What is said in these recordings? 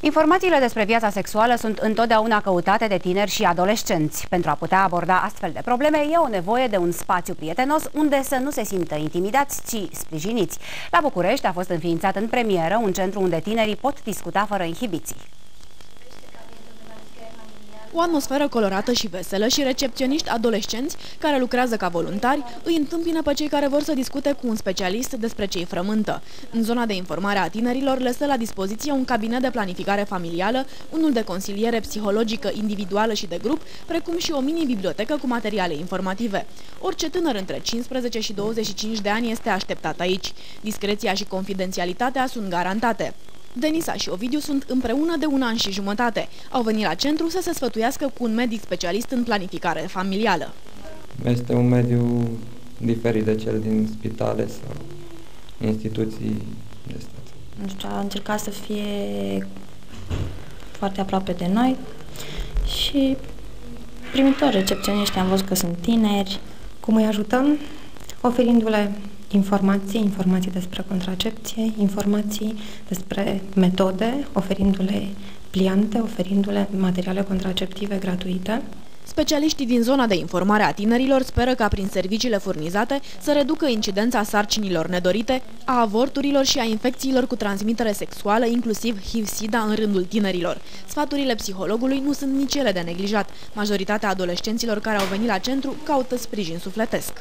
Informațiile despre viața sexuală sunt întotdeauna căutate de tineri și adolescenți. Pentru a putea aborda astfel de probleme, e o nevoie de un spațiu prietenos unde să nu se simtă intimidați, ci sprijiniți. La București a fost înființat în premieră un centru unde tinerii pot discuta fără inhibiții. O atmosferă colorată și veselă și recepționiști adolescenți care lucrează ca voluntari îi întâmpină pe cei care vor să discute cu un specialist despre ce îi frământă. În zona de informare a tinerilor le stă la dispoziție un cabinet de planificare familială, unul de consiliere psihologică individuală și de grup, precum și o mini-bibliotecă cu materiale informative. Orice tânăr între 15 și 25 de ani este așteptat aici. Discreția și confidențialitatea sunt garantate. Denisa și Ovidiu sunt împreună de 1 an și jumătate. Au venit la centru să se sfătuiască cu un medic specialist în planificare familială. Este un mediu diferit de cel din spitale sau instituții de stat. Nu știu, a încercat să fie foarte aproape de noi și primitori recepționiști am văzut că sunt tineri. Cum îi ajutăm? Oferindu-le informații despre contracepție, informații despre metode, oferindu-le pliante, oferindu-le materiale contraceptive gratuite. Specialiștii din zona de informare a tinerilor speră ca prin serviciile furnizate să reducă incidența sarcinilor nedorite, a avorturilor și a infecțiilor cu transmitere sexuală, inclusiv HIV-SIDA în rândul tinerilor. Sfaturile psihologului nu sunt nici ele de neglijat. Majoritatea adolescenților care au venit la centru caută sprijin sufletesc.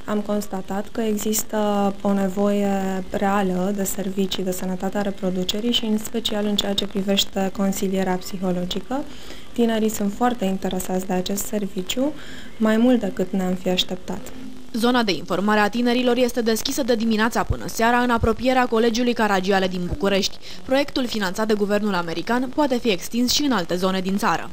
Am constatat că există o nevoie reală de servicii de sănătate a reproducerii și în special în ceea ce privește consilierea psihologică. Tinerii sunt foarte interesați de acest serviciu, mai mult decât ne-am fi așteptat. Zona de informare a tinerilor este deschisă de dimineața până seara în apropierea Colegiului Caragiale din București. Proiectul finanțat de guvernul american poate fi extins și în alte zone din țară.